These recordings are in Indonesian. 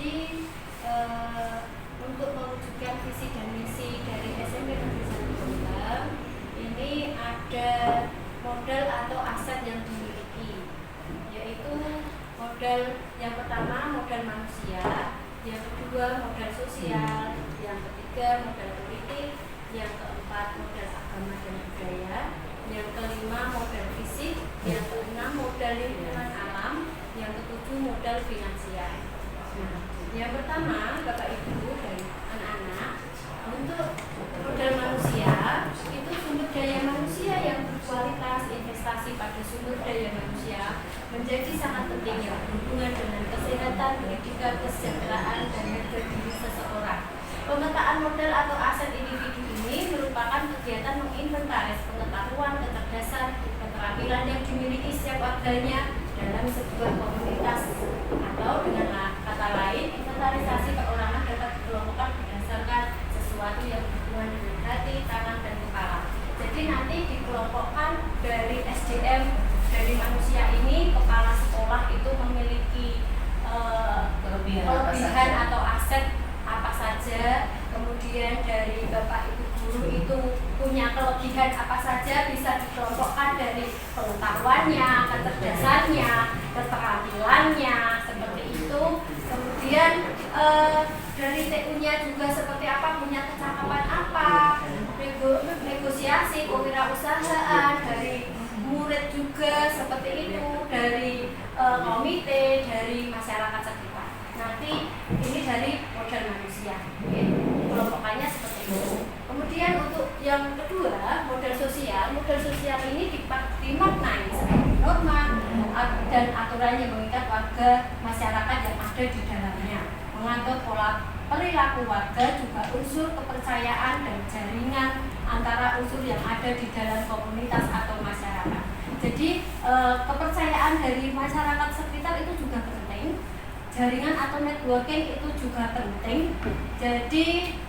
Jadi untuk mewujudkan visi dan misi dari SMP Negeri 1 Jombang ini ada modal atau aset yang dimiliki, yaitu modal yang pertama modal manusia, yang kedua modal sosial, yang ketiga modal politik, yang keempat modal agama dan budaya, yang kelima modal fisik, yang keenam modal lingkungan alam, yang ketujuh modal finansial. Nah, yang pertama Bapak Ibu dan anak-anak, untuk modal manusia itu sumber daya manusia yang berkualitas. Investasi pada sumber daya manusia menjadi sangat penting yang berhubungan dengan kesehatan, pendidikan, kesejahteraan, dan harga diri seseorang. Pemetaan modal atau aset individu ini merupakan kegiatan menginventaris pengetahuan, kecerdasan, keterampilan yang dimiliki setiap warganya dalam sebuah komunitas, atau dengan kata lain, inventarisasi perorangan dapat dikelompokkan berdasarkan sesuatu yang berhubungan dengan hati, tangan, dan kepala. Jadi nanti dikelompokkan dari SDM dari manusia ini, kepala sekolah itu memiliki kelebihan atau aset apa saja, kemudian dari Bapak Ibu guru itu punya kelebihan apa saja, bisa dikelompokkan dari pengetahuannya, kecerdasannya, keterampilannya, seperti itu. Kemudian dari TU-nya juga seperti apa, punya kecakapan apa, negosiasi, kewirausahaan, dari murid juga seperti itu, dari komite, dari masyarakat sekitar. Nanti ini dari modal manusia, kelompokannya seperti itu. Kemudian untuk yang kedua, modal sosial. Modal sosial ini dimaknai sebagai norma dan aturan yang mengikat warga masyarakat yang ada di dalamnya, mengatur pola perilaku warga, juga unsur kepercayaan dan jaringan antara unsur yang ada di dalam komunitas atau masyarakat. Jadi kepercayaan dari masyarakat sekitar itu juga penting. Jaringan atau networking itu juga penting. Jadi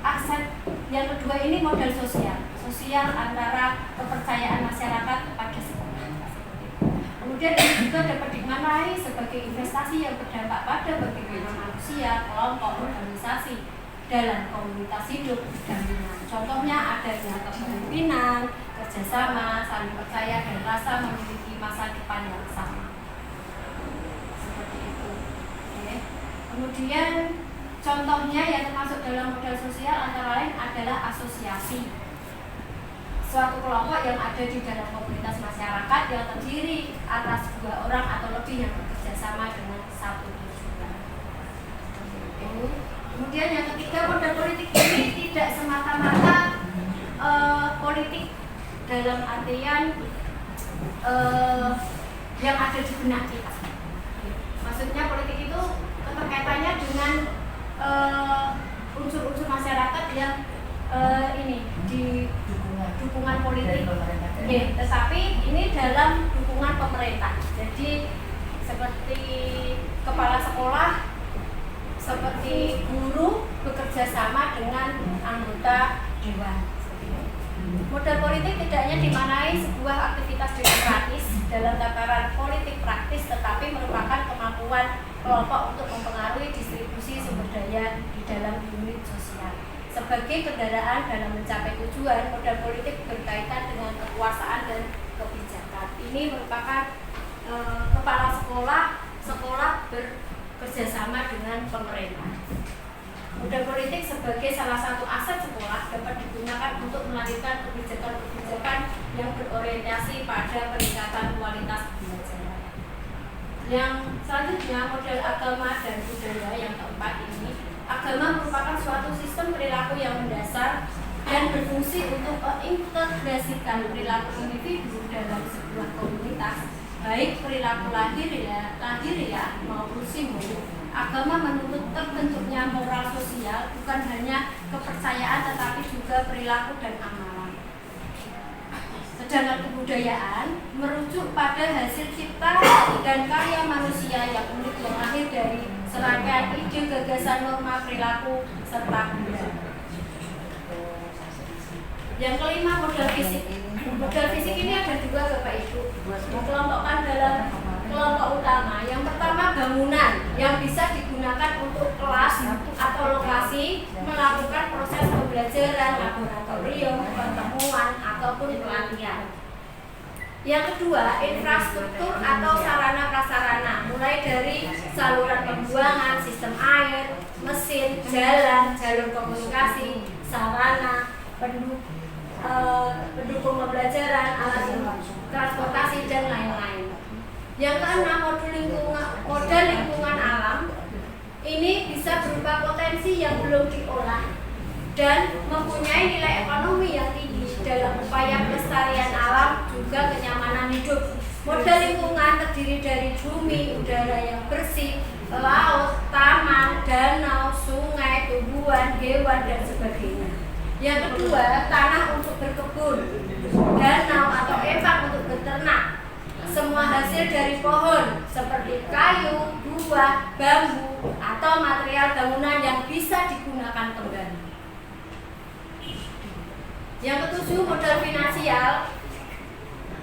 aset yang kedua ini modal sosial antara kepercayaan masyarakat kepada sekolah. Kemudian ini juga dapat dimaknai sebagai investasi yang berdampak pada bagaimana manusia, kelompok, organisasi dalam komunitas hidup berdampingan. Contohnya adanya kepemimpinan, kerjasama, saling percaya, dan rasa memiliki masa depan yang sama. Kemudian contohnya yang termasuk dalam modal sosial antara lain adalah asosiasi, suatu kelompok yang ada di dalam komunitas masyarakat yang terdiri atas 2 orang atau lebih yang bekerja sama dengan satu tujuan. Kemudian yang ketiga, modal politik ini tidak semata-mata politik dalam artian yang ada di benak kita. Maksudnya politik itu keterkaitannya dengan unsur-unsur masyarakat yang ini di dukungan politik, tetapi ini dalam dukungan pemerintah. Jadi seperti kepala sekolah, seperti guru bekerja sama dengan anggota dewan. Modal politik tidak hanya dimaknai sebuah aktivitas demokratis dalam tataran politik praktis, tetapi merupakan kemampuan kelompok untuk mempengaruhi distribusi sumber daya di dalam unit sosial. Sebagai kendaraan dalam mencapai tujuan, modal politik berkaitan dengan kekuasaan dan kebijakan. Ini merupakan kepala sekolah bekerjasama dengan pemerintah. Modal politik sebagai salah satu aset sekolah dapat digunakan untuk melahirkan kebijakan-kebijakan yang berorientasi pada peningkatan kualitas belajar. Yang selanjutnya, modal agama dan budaya yang keempat ini. Agama merupakan suatu sistem perilaku yang mendasar dan berfungsi untuk mengintegrasikan perilaku individu dalam sebuah komunitas, baik perilaku lahiriah maupun simbol. Agama menuntut terbentuknya moral sosial, bukan hanya kepercayaan tetapi juga perilaku dan amalan. Sedangkan kebudayaan merujuk pada hasil cipta dan karya manusia yang unik yang lahir dari serangkaian ide, gagasan, norma, perilaku, serta budaya. Yang kelima, modal fisik. Modal fisik ini ada 2 Bapak Ibu, dikelompokkan dalam kelompok utama. Yang pertama, bangunan yang bisa digunakan masih melakukan proses pembelajaran, laboratorium, pertemuan, ataupun pelatihan. Yang kedua, infrastruktur atau sarana prasarana, mulai dari saluran pembuangan, sistem air, mesin, jalan, jalur komunikasi, sarana, pendukung pembelajaran, alat transportasi, dan lain-lain. Yang keenam, modal lingkungan alam. Ini bisa berupa potensi yang belum diolah dan mempunyai nilai ekonomi yang tinggi dalam upaya pelestarian alam juga kenyamanan hidup. Modal lingkungan terdiri dari bumi, udara yang bersih, laut, taman, danau, sungai, tumbuhan, hewan, dan sebagainya. Yang kedua, tanah untuk berkebun, danau atau empang untuk beternak. Semua hasil dari pohon seperti kayu, buah, bambu, atau material bangunan yang bisa digunakan kembali. Yang ketujuh, modal finansial,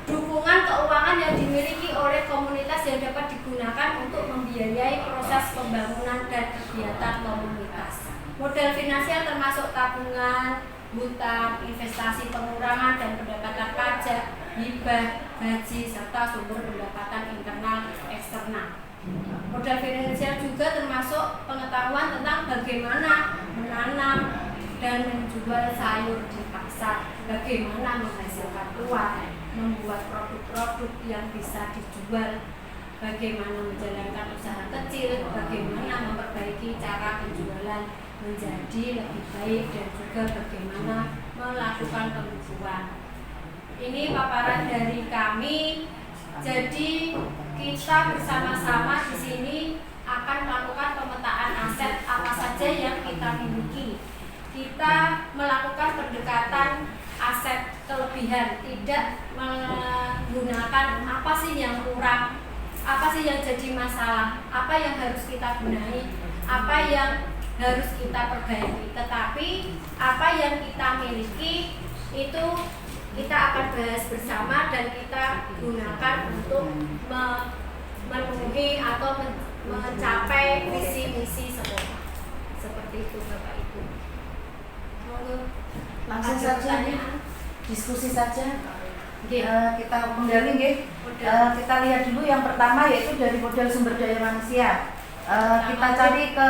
dukungan keuangan yang dimiliki oleh komunitas yang dapat digunakan untuk membiayai proses pembangunan dan kegiatan komunitas. Modal finansial termasuk tabungan, hutang, investasi pengurangan dan pendapatan pajak, hibah, gaji, serta sumber pendapatan internal eksternal. Modal finansial juga termasuk pengetahuan tentang bagaimana menanam dan menjual sayur di pasar, bagaimana menghasilkan uang, membuat produk-produk yang bisa dijual, bagaimana menjalankan usaha kecil, bagaimana memperbaiki cara penjualan menjadi lebih baik, dan juga bagaimana melakukan pembukuan. Ini paparan dari kami. Jadi kita bersama-sama di sini akan melakukan pemetaan aset apa saja yang kita miliki. Kita melakukan pendekatan aset kelebihan, tidak menggunakan apa sih yang kurang, apa sih yang jadi masalah, apa yang harus kita benahi, apa yang harus kita perbaiki. Tetapi apa yang kita miliki itu kita akan bahas bersama dan kita gunakan untuk memenuhi atau mencapai visi-misi sekolah. Seperti itu Bapak Ibu. Langsung saja diskusi saja. Kita menggali kita lihat dulu yang pertama, yaitu dari modal sumber daya manusia. Kita cari ke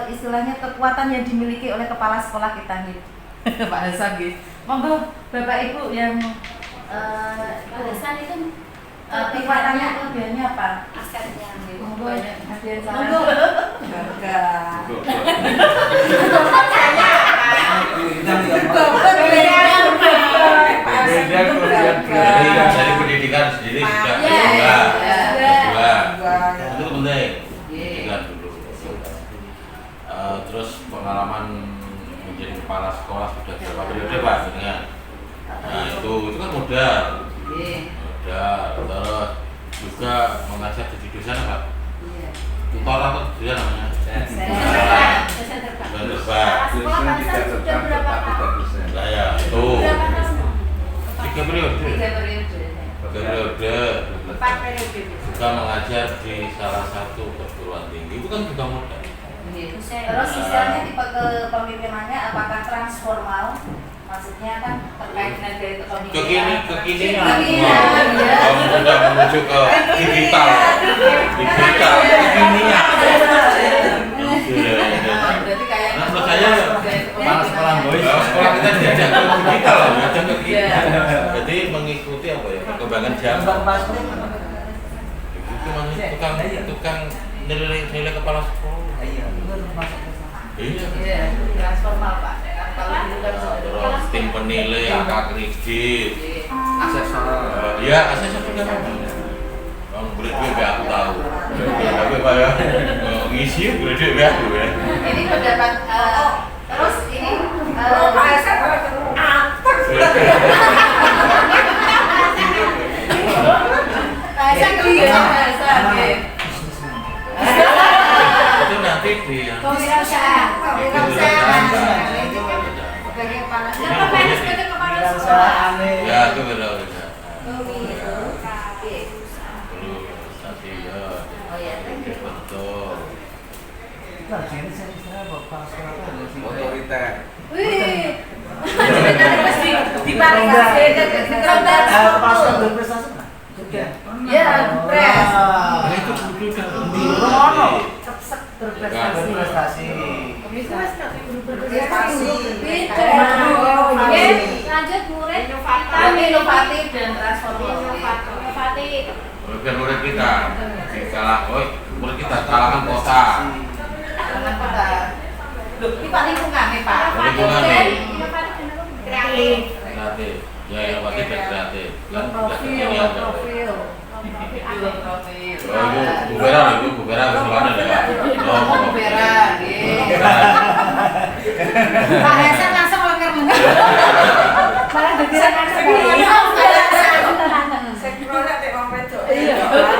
istilahnya kekuatan yang dimiliki oleh kepala sekolah kita nih. Pak Hasan gitu. Monggo Bapak Ibu yang Pak Hasan itu kekuatannya kelebihannya apa? asetnya. Monggo hadiah saran. Dari pendidikan sendiri sudah itu penting, pendidikan dulu. Terus pengalaman menjadi kepala sekolah sudah berapa periode Pak? Nah itu kan modal. Terus juga mengajar di dosen Pak. Tutor atau dosen namanya? Dosen terbaik. Sudah berapa tahun? Nah ya itu 3 periode. 4 periode. Juga mengajar di salah satu perguruan tinggi itu kan juga modal. Terus istilahnya tipe kepemimpinannya apakah transformal? Maksudnya kan terkait dengan gaya kepemimpinan. Kekinian. Sudah menuju ke digital. Kekinian. Berarti kayaknya Menurut saya sekolah kita diajak ke digital, diajak ke digital. Jadi mengikuti apa ya, perkembangan zaman. Itu maksudnya tukang nilai kepala sekolah. Iya. Transformal Pak. Kalau dulu kan Terus tim penilai, kakak kredit, asesor. Iya asesor juga kan. Bang boleh duit gak aku tahu. Tapi Pak ya, ngisi boleh duit gak aku ya. ini pendapat terus ini Pak Hasan aktor. Hasan Itu nanti di Kewirausahaan. sebagai kepala Kenapa Pak Hasan sebagai kepala sekolah? ya aku berdoa. Kewirausahaan. Perlu stasiun. Oh ya, Betul. Otoriter. Wih. Ditarik ya, pres. Itu kudu kan Berprestasi. Oke, lanjut murid Inovatif dan transformatif. inovatif. Bukan murid kita, murid kita kalangan kota. Kalangan kota. Ini Pak lingkungan nih Pak. Lingkungan nih. Kreatif. Kreatif, ya inovatif dan kreatif. Kan Profil. Oh, Bu Vera kesulitan ya. Bu Vera, Pak Hasan langsung lengkar-lengkar. Malah gegeran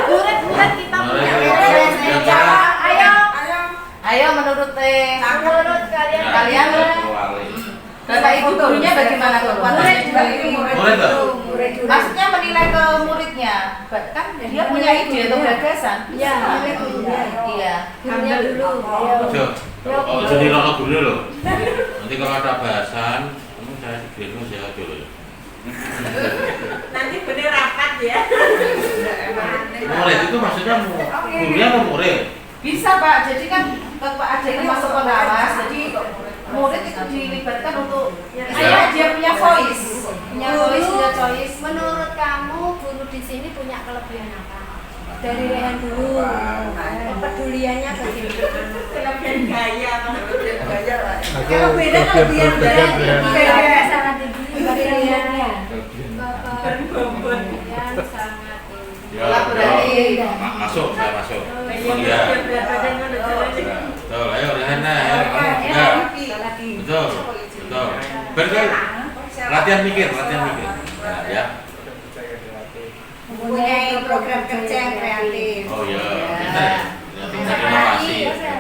Murid kita punya Ayo menurut kalian Kalian Bapak Ibu gurunya bagaimana kekuatannya dibagi Murid tuh. Maksudnya menilai ke muridnya, kan dia punya ide atau gagasan. Iya. Iya. Gurunya dulu. Jadi rokok dulu loh. Nanti kalau ada bahasan, kamu saya dikirim saya dulu. Nanti bener rapat ya. Murid itu maksudnya gurunya atau murid? Bisa Pak, jadi kan ada yang masuk pengawas, jadi murid itu dilibatkan untuk dia punya voice, punya choice. Menurut kamu guru di sini punya kelebihan apa? Dari Rehan dulu. Kepeduliannya bagaimana? Kelebihan gaya. Kalau beda kelebihan Beda sangat tinggi kelebihannya. Berbobot. Yang sangat tinggi. Kolaboratif. Masuk, saya masuk. Iya. Betul, ayo Rehana, ayo kamu juga. Betul, betul. Betul. Latihan mikir. Nah, ya. Mempunyai program kerja yang kreatif. Oh iya, benar ya. Benar inovasi.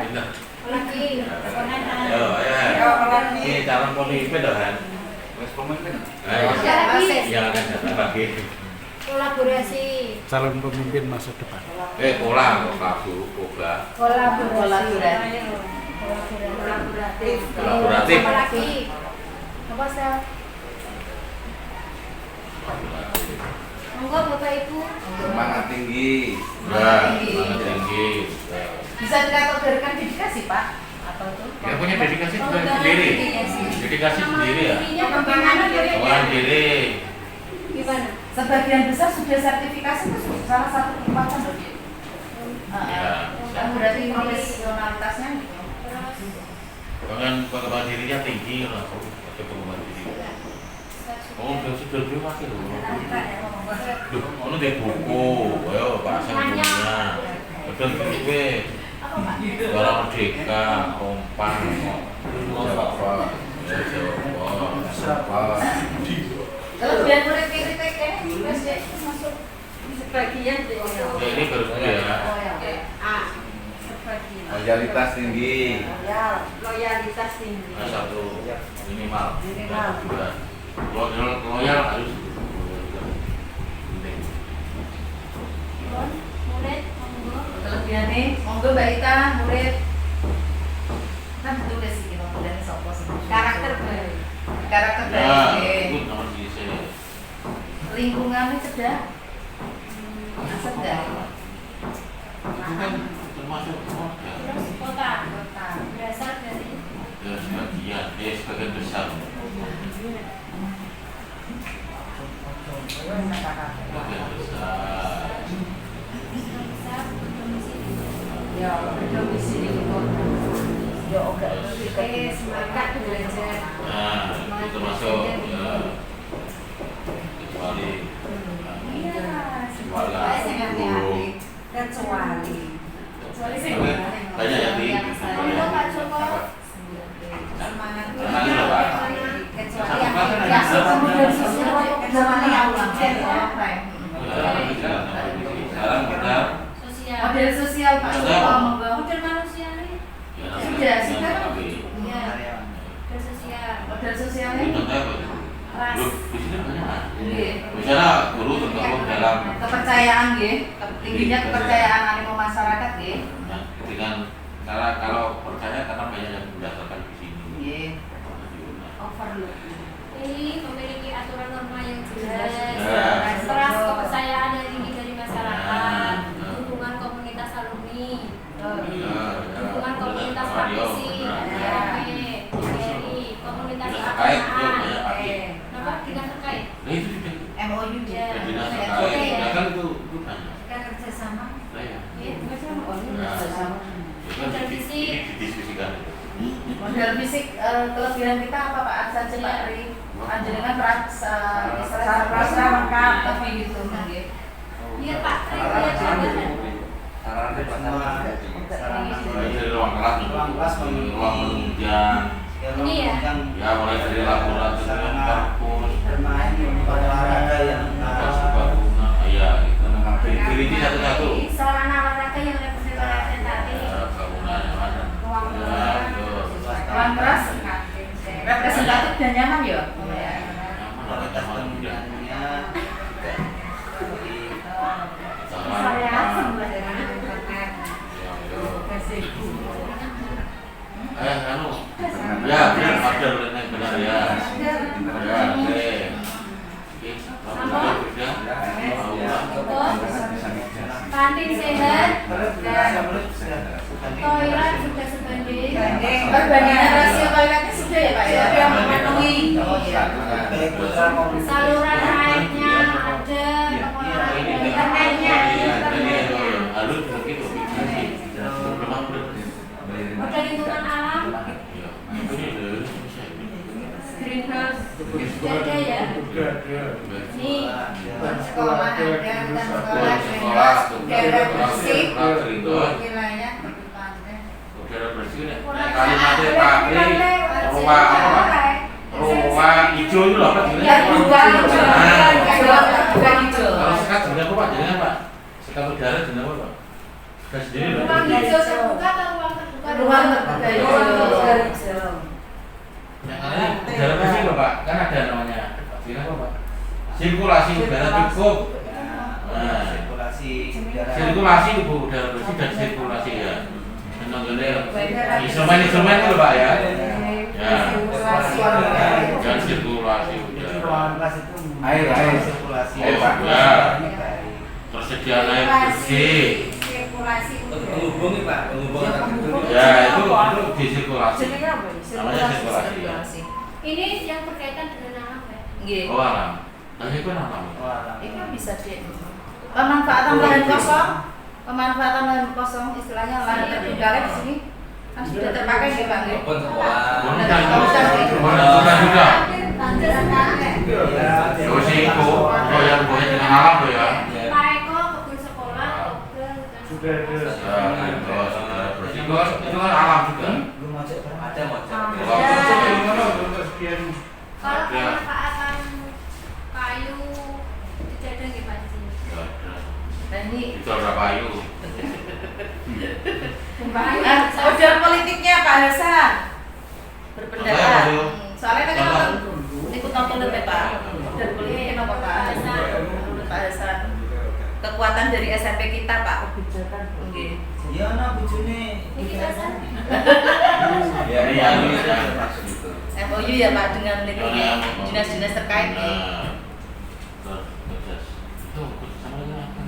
Benar. Lagi. Ayo. Ini calon pemimpin dah kan. Ayo. Yang akan datang lagi. Kolaborasi. Calon pemimpin masa depan. Kolaboratif. Apa lagi? Apa sel? Monggo Bapak Ibu. Semangat tinggi. Ya, semangat tinggi. Bisa dikategorikan dedikasi Pak? Apa itu? Ya punya dedikasi sendiri. Dedikasi sendiri ya. Dirinya bagaimana Pengembangan diri. Gimana? Sebagian besar sudah sertifikasi itu salah satu kekuatan loh Dit. Ya. Kan berarti profesionalitasnya gitu. Pengembangan dirinya tinggi langsung ada pengembangan diri. Oh, sudah masih loh. Duh, ono di buku, ayo bahasa dunia. Betul gue. Suara Merdeka, Kompas, Siapa? Kelebihan murid kritik ini masuk Sebagian deh. Ya ini baru ya. Sebagian. Loyalitas tinggi. Loyalitas tinggi. Nah, satu minimal. Dan kedua, loyal harus penting. Murid, monggo. kelebihan nih. Monggo Mbak Ita, murid. Kan ditulis sih kita dari sopo sih. Karakter baik. Karakter Ya, baik. itu nomor sisi. Lingkungannya cedak. Cedak. Itu kan termasuk modal. Terus kota. Berasal dari Ya sebagian, sebagian besar. Sebagian besar. besar domisili. Ya, domisili di kota. Ya, oke. Semangat belajar. Nah, itu termasuk ya kecuali Kecuali. banyak yang di Monggo Pak Joko. Semangat. Semangat loh, Pak. Kecuali Sama kan yang ada. Kemudian sosial zaman yang Sekarang kita Sosial. model sosial Pak Joko monggo. Model manusia nih. Sudah, sudah. Iya. Model sosial. Model sosialnya Ini contohnya apa? Ras. Loh, di sini banyak. Iya. Misalnya guru tergabung dalam kepercayaan tingginya kepercayaan animo masyarakat dengan kalau percaya model fisik. didiskusikan. Model fisik kelebihan kita apa Pak Aksan sih Pak Ri? Panjenengan rasa lengkap tapi gitu nggih. Iya Pak, lihat gambarnya. Sarannya pasar. Dari ruang kelas, ruang penunjang. Ini ya? Ya mulai dari laboratorium, kampus, bermain olahraga yang serbaguna, ya gitu. Pilih satu-satu. Sarana olahraga yang representatif. Bangunan yang mana? Ruang Ya, itu. Ruang kelas representatif dan nyaman ya. kualitas bangunannya Anu, ya benar benar ya. Ya, oke. Kantin sehat, toilet sudah sebanding. Perbandingan rasio toiletnya sudah ya Pak ya? Yang memenuhi. Oh iya. baik putra maupun Saluran airnya ada, internetnya. Harus begitu. Model lingkungan alam, greenhouse, sudah ada ya. Ini Sekolah ada dan sekolah daerah bersih wilayah tepi pantai. udara bersih nih. Kalimatnya Pak ruang hijau itu loh Pak. Ya bukan hijau. Kalau sekat jenis apa Pak? Jenisnya Pak? Sekat udara jenis apa Pak? Sekat sendiri loh. ruang hijau terbuka atau ruang terbuka? Ruang terbuka hijau. Yang ada udara bersih loh Pak. Kan ada namanya. Jenis apa Pak? Sirkulasi udara cukup. Nah, sirkulasi udara sirkulasi udara bersih dan sirkulasi ya. Instrumen-instrumen itu Pak ya. Ya. Dan sirkulasi itu udara. ruangan kelas itu Air sirkulasi Oh, ya. Persediaan air bersih. Sirkulasi udara. Penghubung Pak, penghubung antar gedung. Ya itu disirkulasi. Namanya sirkulasi ya. Ini yang berkaitan dengan alam ya. Nggih. Oh alam. Nah itu kan alam. Itu bisa di pemanfaatan lahan kosong, pemanfaatan lahan kosong istilahnya lahan terbuka di sini kan sudah terpakai ya Pak. nggih? Open sekolah. Bukan juga. ya Terus itu yang boleh dengan alam tuh ya. Pak Eko kebun sekolah, obral, dan sudah ada Ya, itu kan alam juga. belum ajak Ada macam. kalau pemanfaatan kayu tidak ada nggih Pak di sini. Nah ini Itu berapa kayu? model politiknya Pak Hasan berpendapat. Ayo. Soalnya kan ikut nonton ya Pak. Model politiknya apa Pak Hasan? Menurut Pak Hasan kekuatan dari SMP kita Pak. Nggih. ya anak bojone Ini Hasan. Ya, iya ini maksud itu. MOU ya Pak dengan dinas-dinas terkait nih. Itu sama dengan apa?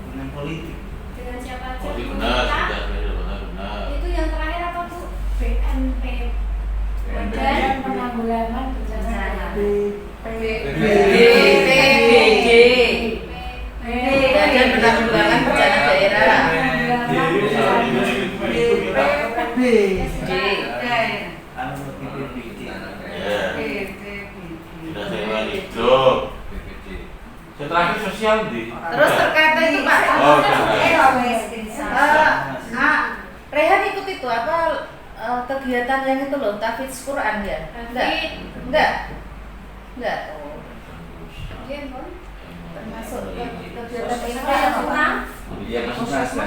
dengan politik Dengan siapa aja? Oh, benar, sudah benar. Itu yang terakhir apa Bu? BNP. Badan Penanggulangan Bencana. BPBD. Badan Penanggulangan Bencana Daerah. D. anu BPBD Ya. Sudah sewa hidup. Setelah itu sosial di. Terus terkait itu Pak. Oh, Rehan ikut itu apa kegiatan yang itu loh, tahfidz Quran ya? Enggak. Iya, Bon. Termasuk kegiatan Ada itu yang apa? kurang? Iya masuk ada.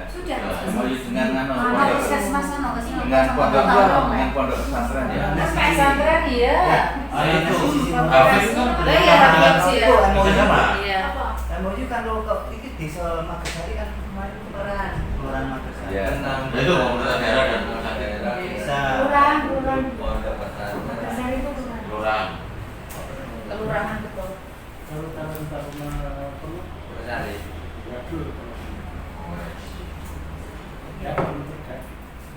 Sudah. Mau dengan anu Ada pondok. puskesmas ono ke sini. Dengan pondok pesantren ya. Pesantren iya. Itu. Hafiz kan. Lah ya Hafiz ya. Itu sama. Iya. Apa? MOU kan lo kok iki desa Magersari kan kemarin kelurahan Magersari Ya. Nah, itu pemerintah daerah dan pusat daerah. bisa Kurang. Pondok pesantren. Dari itu kurang. Kelurahan. Kelurahan betul. kalau tahun perlu Pesantren.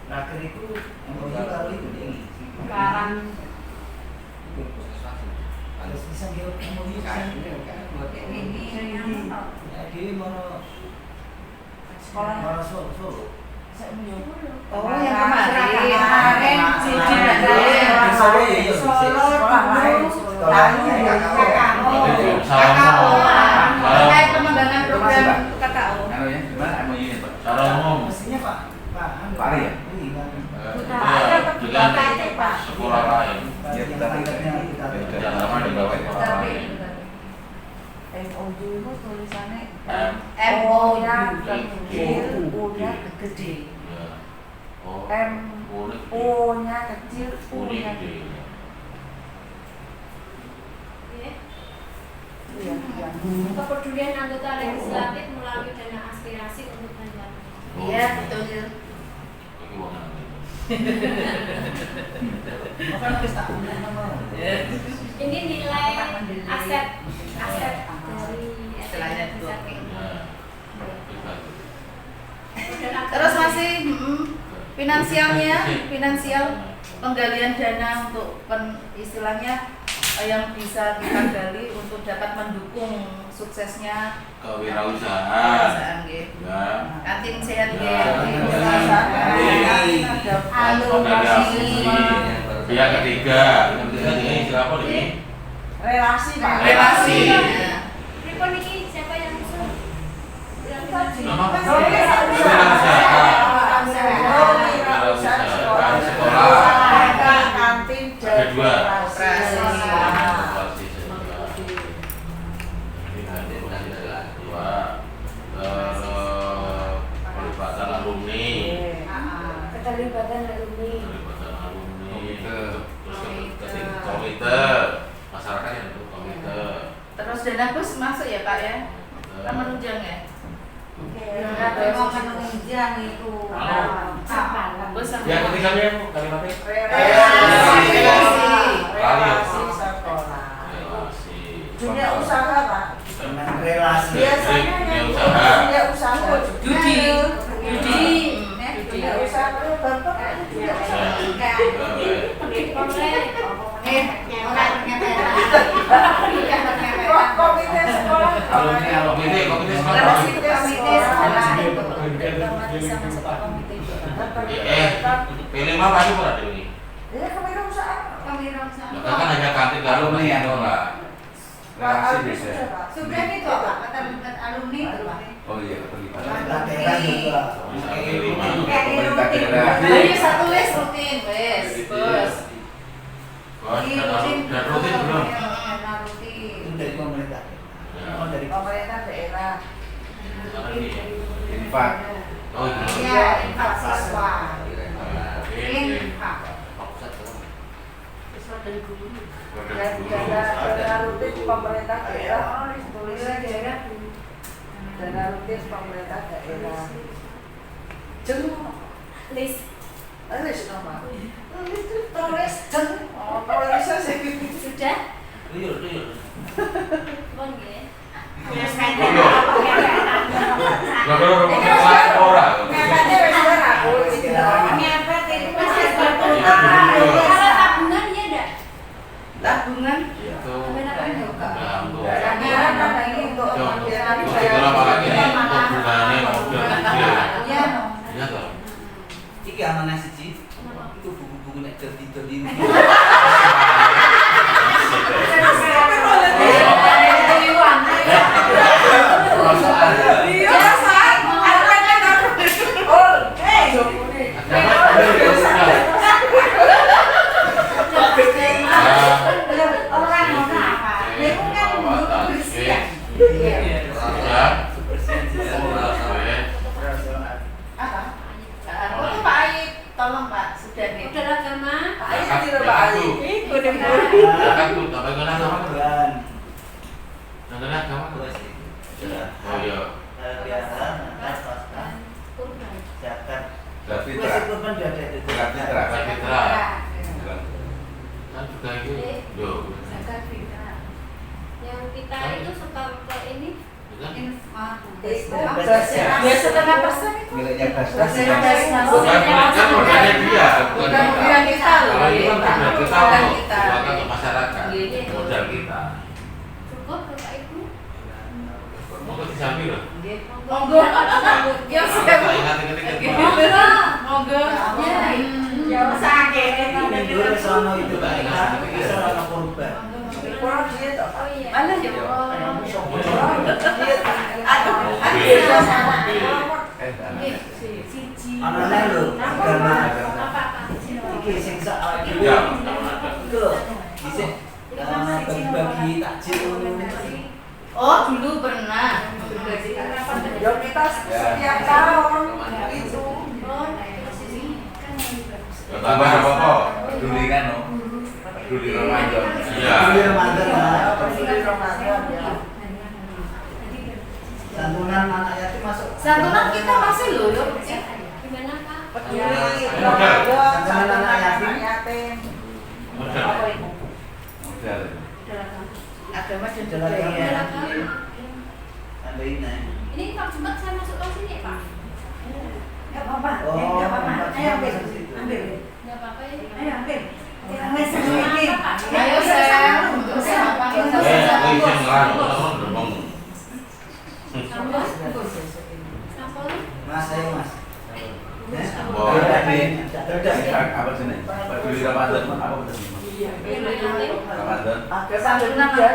Naker itu MOU kalau itu ini Sekarang harus bisa dia MOU bisa Ini yang ya dia mau sekolah mau Solo Oh, yang kemarin. Kemarin Di Solo dulu, lalu KKO. Terkait pengembangan program KKO. Anu ya, gimana MOU ini, Pak? Secara umum, Mestinya Pak Pak Ari ya? dengan sekolah lain. Ya, kita Yang lama di bawah itu. MOU itu tulisannya MOU. kecil, U-nya gede. Ya. Oh, M unik. O-nya kecil, Unik U-nya deh. gede. Ya. Iya, iya. Kepedulian anggota legislatif melalui dana aspirasi untuk bantuan. Iya, betul. Ini uang apa? Makan wis tak ngomong. Ini nilai aset dari Istilahnya itu. legislatif. Ya. Terus masih finansialnya, finansial penggalian dana untuk istilahnya yang bisa kita gali untuk dapat mendukung suksesnya Kewirausahaan. nggih. Ya. Kantin sehat nggih. Organisasi. Pihak ketiga. Ini siapa ini? Relasi Pak. Relasi. Ripon ini siapa yang usul? Nama? Kantin Ada dua. operasi. Pelibatan alumni. Keterlibatan alumni. Pelibatan alumni. Komite. Terus komite. Masyarakat yang itu komite. Terus dana bus masuk ya Pak ya? Kita menunjang ya? Tapi mau menunjang itu. Bus sama Ya ketiganya kalimatnya. Relasi sekolah. Relasi. Dunia usaha Pak. Dengan relasi. Biasanya Dunia yang usaha. dunia usaha. Judi. Dunia usaha Bapak dunia usaha. Komite sekolah. Alumni komite sekolah. Komite sekolah. Pilih mah pasti pernah ini. Ya kewirausahaan. Maka kan hanya kantin alumni yang doang. relasi bisa. Sudah itu Pak, keterlibatan alumni itu Pak. Oh iya, keterlibatan. Pemerintah daerah juga. Bisa pilih mah. Pemerintah daerah. Ayo satu wes rutin wes. Bos. Dan rutin belum. Itu dari pemerintah. Oh, dari Pemerintah daerah. Infak. Oh Iya, infak siswa. iya. Infak. Dana rutin pemerintah daerah. Dana rutin pemerintah daerah. Jeng. List. Alis nama. Tulis jeng. Oh, tulis aja. Sudah? Tuyul. Bon nggih. Gak perlu rumah orang. Ngepetnya wis ora aku. Ngepet itu masih Iya. Kalau tabungan iya enggak? Tabungan. Itu. Karena apa ini untuk Kalau apalagi ini untuk bunganya model kecil. Iya. Iya toh. iki amanah siji. Itu buku-buku nek dadi orang ngono apa? Niku kan Kristen. Apa? Itu Pak Aib, tolong Pak, sudah nih. Udah agama. Pak Aib itu Pak Aib. Bukan tuh, tapi kena sama tuh. bulan. Kena sama tuh. Oh iya. Kurban. Zakat. Gravitra. Meskipun kan sudah ada itu. Gravitra. Fitra. Kan juga itu. Yo. Zakat fitrah. Yang kita itu suka ke ini Bukan? Ya 1,5% itu. Miliknya Basnas. Bukan bukannya dia, Bukan bukan kita loh. Kalau itu kan modal kita Bukan untuk kita. bukan untuk masyarakat. Iya. Modal kita. cukup Bapak Ibu. Mau ke disambil loh. Monggo. Ya Tak siap. ingat ketika Monggo. Dulu sono itu kan, sono korban. Kurang dia tak. Oh iya. Mana ya? Siji. Anaknya lho, agama. Apa? Iki sing sak awake dhewe. Ya, sama ada. Iku lho, dhisik bagi takjil Oh, dulu pernah. Ya kita setiap tahun itu. Tambah apa kok? Peduli kan no? Peduli Ramadan. Iya. Peduli Ramadan, ya. Peduli Ramadan ya. Santunan anak yatim masuk. Santunan kita masih loh, yuk. Gimana Pak? Peduli Ya. Ramadan Santunan anak yatim. yatim. Modal. Apa itu? Modal. Agama dan Jalan budaya. ya. Iya. Tambahin aja. Ini Pak Jumat saya masuk ke sini Pak. Enggak apa-apa. Oh, Enggak apa-apa. Ayo ambil. masuk situ. Ambil. Nggak apa-apa ya. Ayo ambil. Yang lain ini. Ayo sayang, bersama kita. Izin lah, ngomong. Sambal? Sambal? Mas, ayo mas. Boleh. Apa sih nih? Peduli Ramadan apa betul? Ramadan. Ada santunan ya.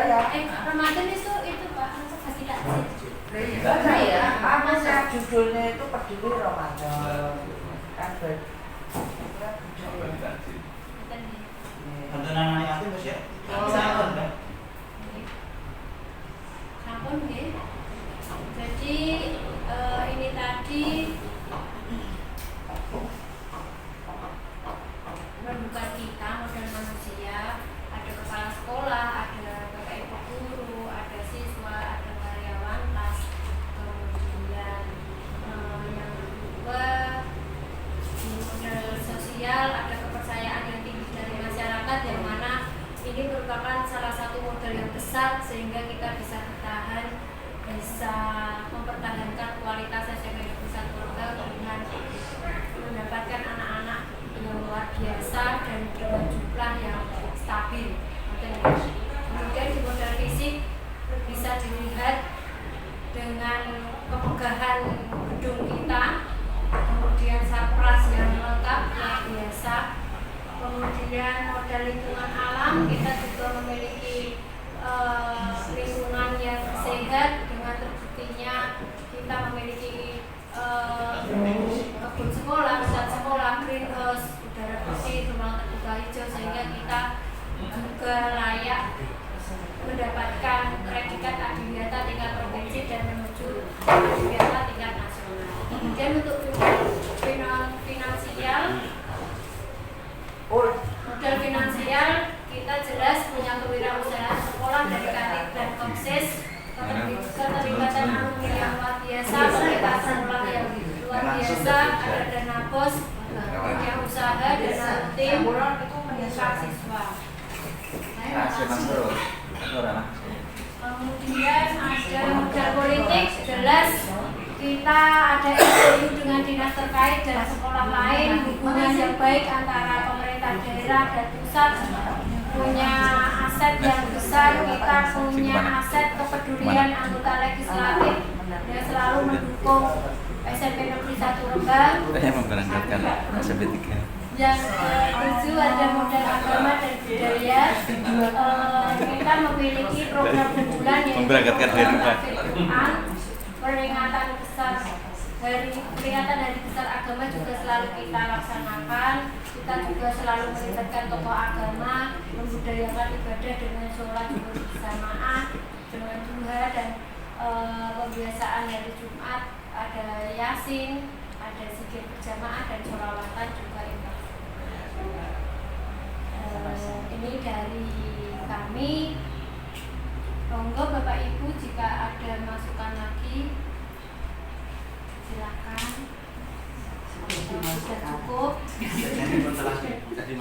Ramadan itu Pak, kasih takjil. Iya, apa sih judulnya itu peduli Ramadan. Kan Santunan anak yatim mas ya. Oh. Santun kan? Sampun nggih. Jadi ini tadi pembukaan kita modal manusia, ada kepala sekolah, ada bapak ibu guru, ada siswa, ada karyawan tas, kemudian yang kedua di modal sosial ada kepercayaan yang tinggi dari masyarakat, yang mana ini merupakan salah satu modal yang besar sehingga kita bisa bertahan, bisa mempertahankan kualitas SMP Negeri 1 Rembang dengan mendapatkan anak-anak yang luar biasa dan dengan jumlah yang stabil. Kemudian di modal fisik bisa dilihat dengan kemegahan gedung kita, kemudian sarpras yang lengkap luar biasa. Kemudian modal lingkungan alam, kita juga memiliki lingkungan yang sehat dengan terbuktinya kita memiliki kebun sekolah, pusat sekolah, greenhouse, udara bersih, ruang terbuka hijau, sehingga kita juga layak mendapatkan predikat adiwiyata tingkat provinsi dan menuju adiwiyata tingkat nasional. Kemudian untuk finansial, modal finansial kita jelas punya kewirausahaan sekolah dari Kadin dan Komsis, keterlibatan alumni yang luar biasa, pemerintah sekolah yang luar biasa, ada dana bos, dunia usaha, dana tim, siswa. Kemudian ada modal politik, jelas kita ada MOU dengan dinas terkait dan sekolah lain, hubungan yang baik antara pemerintah daerah dan pusat, punya aset yang besar, kita punya aset kepedulian anggota legislatif yang selalu mendukung SMP Negeri 1 Rembang. Saya memberangkatkan SMP 3. Yang ketujuh ada modal agama dan budaya. Kita memiliki program unggulan yaitu Memberangkatkan hari Jumat. peringatan besar hari besar agama juga selalu kita laksanakan. Kita juga selalu melibatkan tokoh agama, membudayakan ibadah dengan sholat berjamaah, dengan duha dan pembiasaan hari Jumat, ada yasin, ada zikir berjamaah dan sholawatan juga ini. Ini dari kami. Monggo Bapak Ibu jika ada masukan lagi silakan. Sudah cukup. Jadi